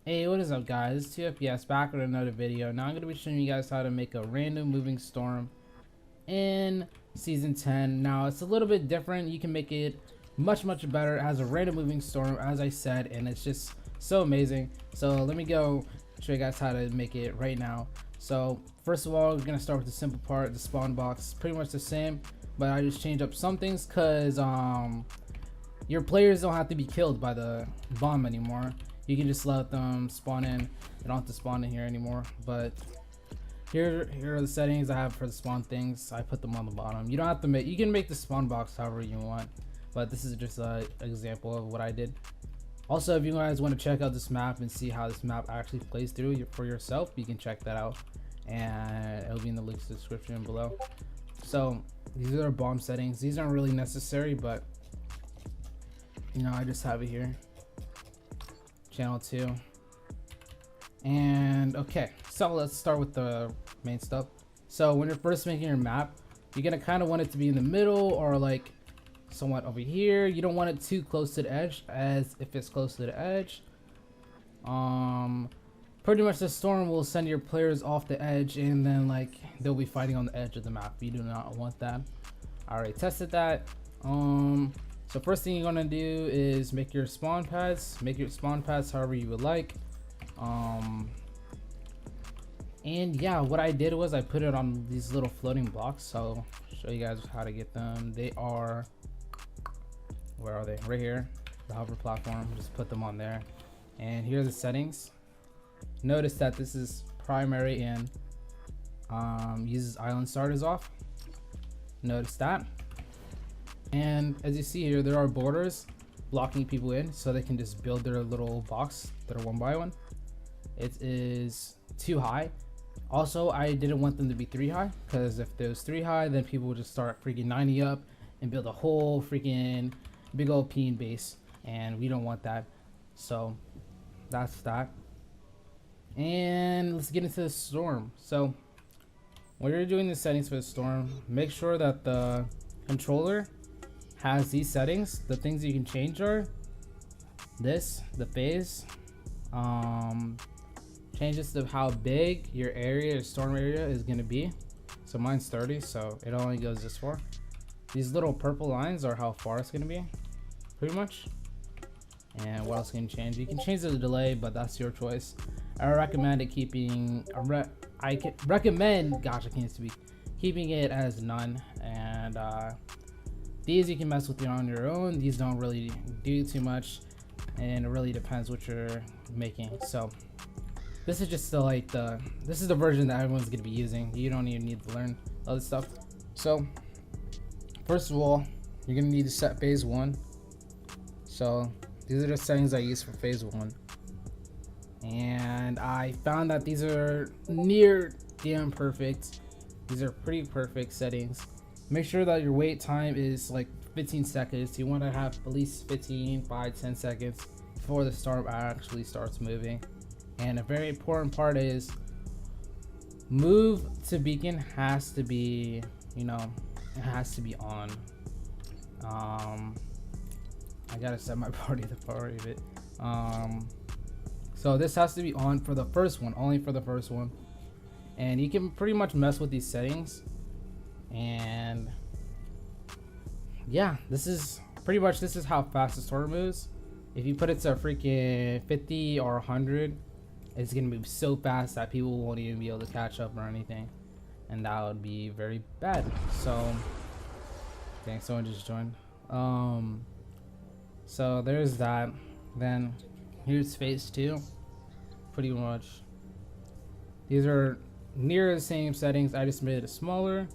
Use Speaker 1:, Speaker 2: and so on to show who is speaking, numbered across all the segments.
Speaker 1: Hey, what is up guys? It's 2FPS back with another video. Now I'm going to be showing you guys how to make a random moving storm in Season 10. Now it's a little bit different. You can make it much better as a random moving storm, as I said, and it's just so amazing. So let me go show you guys how to make it right now. So first of all, we're going to start with the simple part. The spawn box, pretty much the same, but I just changed up some things because your players don't have to be killed by the bomb anymore. You can just let them spawn in. They don't have to spawn in here anymore. But here are the settings I have for the spawn things. I put them on the bottom. You don't have to make, you can make the spawn box however you want, but this is just an example of what I did. Also, if you guys want to check out this map and see how this map actually plays through for yourself, you can check that out, and it'll be in the links description below. So these are bomb settings. These aren't really necessary, but you know, I just have it here. Channel 2. And okay, so let's start with the main stuff. So when you're first making your map, you're gonna kind of want it to be in the middle or like somewhat over here. You don't want it too close to the edge, as if it's close to the edge, pretty much the storm will send your players off the edge, and then like they'll be fighting on the edge of the map. You do not want that. I already tested that. So first thing you're gonna do is make your spawn pads. Make your spawn pads however you would like. And yeah, what I did was I put it on these little floating blocks. So I'll show you guys how to get them. They are, where are they? Right here, the hover platform. Just put them on there. And here are the settings. Notice that this is primary and uses island starters off. Notice that. And as you see here, there are borders blocking people in so they can just build their little box that are one by one. It is too high. Also, I didn't want them to be 3 high, because if there's 3 high, then people will just start freaking 90 up and build a whole freaking big old peen base, and we don't want that. So that's that. And let's get into the storm. So when you're doing the settings for the storm, make sure that the controller has these settings. The things you can change are this, the phase, changes to how big your area, your storm area is going to be. So mine's 30, so it only goes this far. These little purple lines are how far it's going to be, pretty much. And what else can you change? You can change the delay, but that's your choice. I recommend it keeping keeping it as none. And these you can mess with on your own. These don't really do too much, and it really depends what you're making. So this is just this is the version that everyone's gonna be using. You don't even need to learn other stuff. So first of all, you're gonna need to set phase 1. So these are the settings I use for phase 1, and I found that these are near damn perfect. These are pretty perfect settings. Make sure that your wait time is like 15 seconds. You want to have at least 10 seconds before the storm actually starts moving. And a very important part is move to beacon has to be, you know, it has to be on. I gotta set my party of it. So this has to be on for the first one, only for the first one. And you can pretty much mess with these settings. And yeah, this is pretty much, this is how fast the storm moves. If you put it to freaking 50 or 100, it's gonna move so fast that people won't even be able to catch up or anything, and that would be very bad. So dang, someone just joined. So there's that. Then here's phase 2. Pretty much these are near the same settings. I just made it smaller.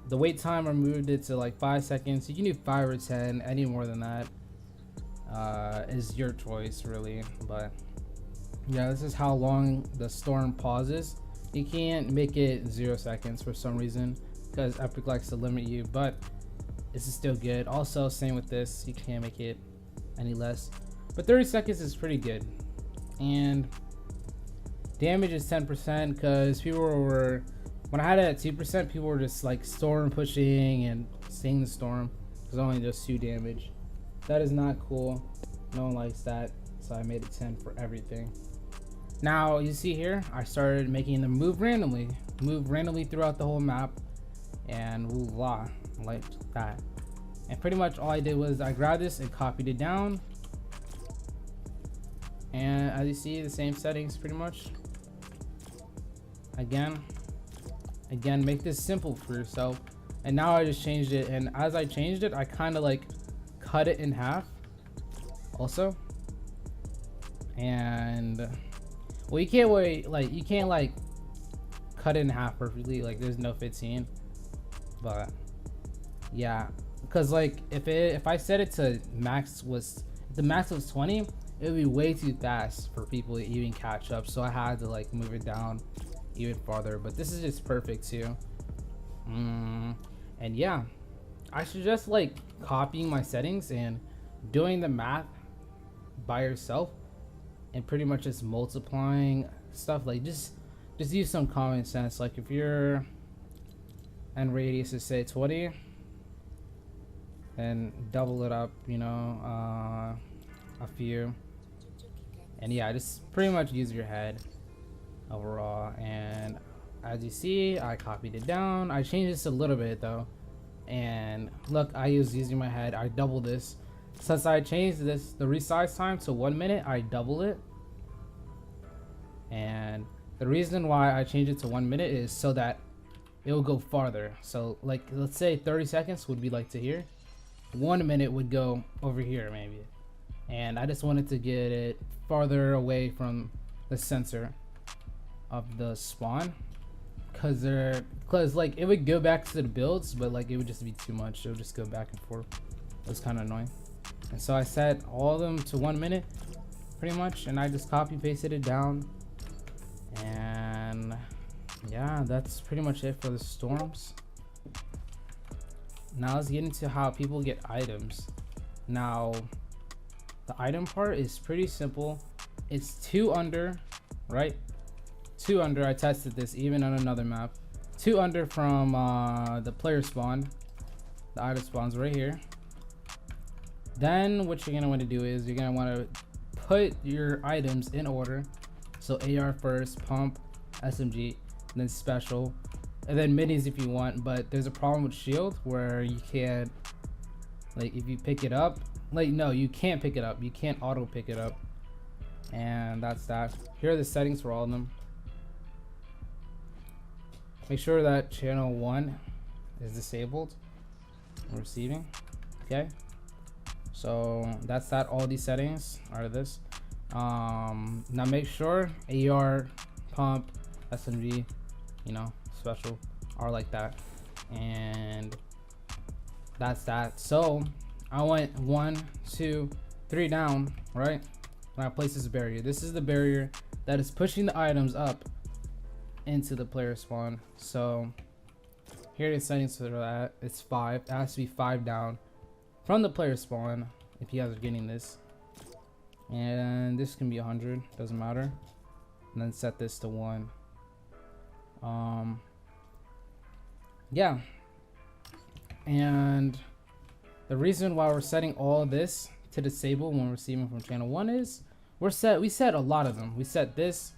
Speaker 1: The wait time, I moved it to like 5 seconds. You can do 5 or 10. Any more than that is your choice, really. But yeah, this is how long the storm pauses. You can't make it 0 seconds for some reason, because Epic likes to limit you, but this is still good. Also, same with this, you can't make it any less. But 30 seconds is pretty good. And damage is 10%, because people were, when I had it at 2%, people were just like storm pushing and staying the storm, because only does 2 damage. That is not cool. No one likes that. So so I made it 10 for everything. Now you see here, I started making them move randomly throughout the whole map, and voila, like that. And pretty much all I did was I grabbed this and copied it down, and as you see, the same settings pretty much. Again, make this simple for yourself. And now I just changed it, and as I changed it, I kind of like cut it in half also. And well, you can't like cut it in half perfectly, like there's no 15, but yeah, because like if I set it to max was, if the max was 20, it would be way too fast for people to even catch up, so I had to like move it down even farther. But this is just perfect too. And yeah, I suggest like copying my settings and doing the math by yourself, and pretty much just multiplying stuff. Like just use some common sense. Like if your end radius is say 20, and double it up, you know, a few. And yeah, just pretty much use your head overall. And as you see, I copied it down. I changed this a little bit though, and look, I was using my head. I doubled this. Since I changed this, the resize time to 1 minute, I double it. And the reason why I changed it to 1 minute is so that it will go farther. So like, let's say 30 seconds would be like to here, 1 minute would go over here maybe. And I just wanted to get it farther away from the center of the spawn, because like it would go back to the builds, but like it would just be too much. It would just go back and forth. It was kind of annoying. And so I set all of them to 1 minute pretty much, and I just copy pasted it down. And yeah, that's pretty much it for the storms. Now let's get into how people get items. Now the item part is pretty simple. It's 2 under, right? 2 under. I tested this even on another map. 2 under from the player spawn. The item spawns right here. Then what you're gonna want to do is you're gonna want to put your items in order. So AR first, pump, SMG, and then special, and then minis if you want. But there's a problem with shield where you can't, like if you pick it up, like no, you can't pick it up. You can't auto pick it up. And that's that. Here are the settings for all of them. Make sure that channel 1 is disabled when receiving. Okay, so that's that. All these settings are this. Now make sure AR, pump, SMG, you know, special are like that, and that's that. So I went 1, 2, 3 down, right? When I place this barrier, this is the barrier that is pushing the items up into the player spawn. So here are the settings for that. It's 5. It has to be 5 down from the player spawn if you guys are getting this. And this can be 100, doesn't matter. And then set this to 1. Yeah. And the reason why we're setting all this to disable when receiving from channel 1 is we set a lot of them. We set this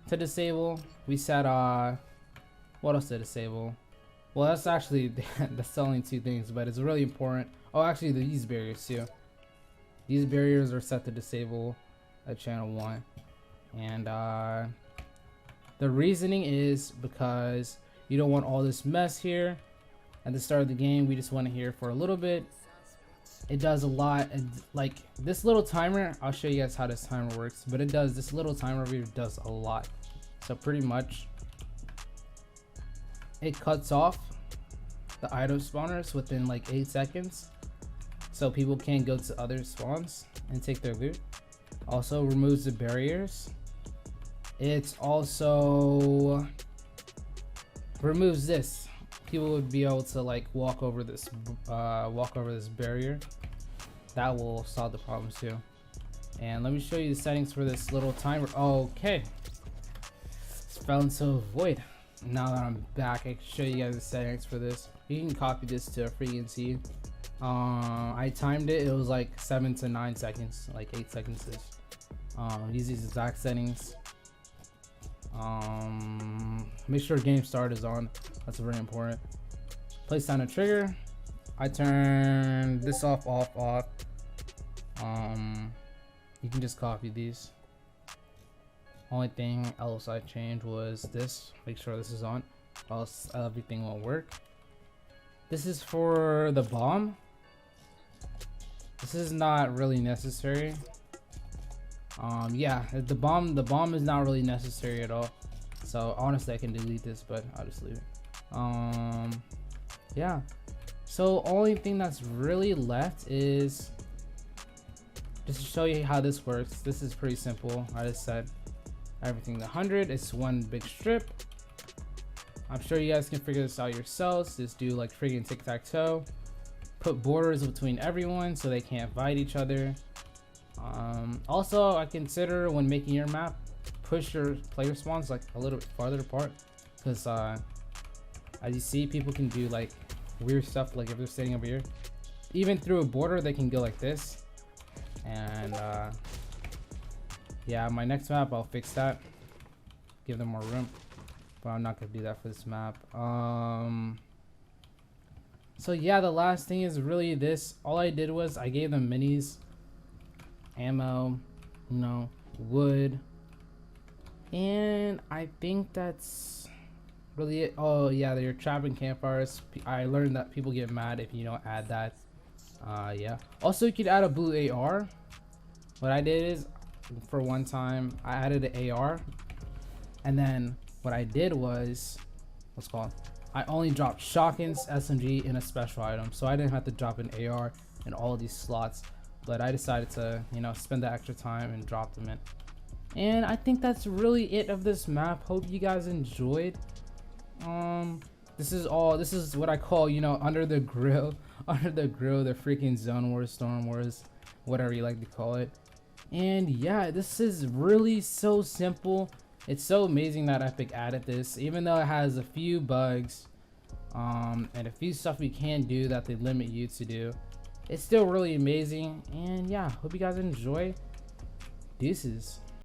Speaker 1: to disable. We set what else to disable? Well, that's actually that's only 2 things, but it's really important. Oh, actually these barriers too. These barriers are set to disable at channel 1. And the reasoning is because you don't want all this mess here at the start of the game. We just want it here for a little bit. It does a lot, and like this little timer, I'll show you guys how this timer works, but it does, this little timer over here does a lot. So pretty much it cuts off the item spawners within like 8 seconds, so people can't go to other spawns and take their loot. Also removes the barriers. It's also removes this. People would be able to like walk over this barrier. That will solve the problem too. And let me show you the settings for this little timer. Okay, just fell into a void. Now that I'm back, I can show you guys the settings for this. You can copy this to a freaking T. I timed it. It was like 7 to 9 seconds, like 8 seconds ish. Use these exact settings. Make sure game start is on. That's very important. Place down a trigger. I turn this off. You can just copy these. Only thing else I changed was this. Make sure this is on, else everything will work. This is for the bomb. This is not really necessary. Yeah, the bomb is not really necessary at all. So honestly, I can delete this, but I'll just leave it. Yeah. So only thing that's really left is just to show you how this works. This is pretty simple. I just set everything to 100. It's one big strip. I'm sure you guys can figure this out yourselves. Just do like friggin' tic-tac-toe. Put borders between everyone so they can't fight each other. Also, I consider when making your map, push your player spawns like a little bit farther apart, because as you see, people can do like weird stuff. Like if they're sitting over here, even through a border, they can go like this. And yeah, my next map, I'll fix that, give them more room, but I'm not gonna do that for this map. So yeah, the last thing is really this. All I did was I gave them minis, ammo, you know, wood, and I think that's really it. Oh yeah, they're trapping campfires. I learned that people get mad if you don't add that. Yeah. Also, you could add a blue AR. What I did is, for one time, I added an AR, and then what I did was, what's it called? I only dropped shotguns, SMG, and a special item, so I didn't have to drop an AR in all of these slots. But I decided to, you know, spend the extra time and drop them in. And I think that's really it of this map. Hope you guys enjoyed. This is what I call, you know, under the grill, the freaking zone wars, storm wars, whatever you like to call it. And yeah, this is really so simple. It's so amazing that Epic added this, even though it has a few bugs and a few stuff you can do that they limit you to do. It's still really amazing. And yeah, hope you guys enjoy. Deuces.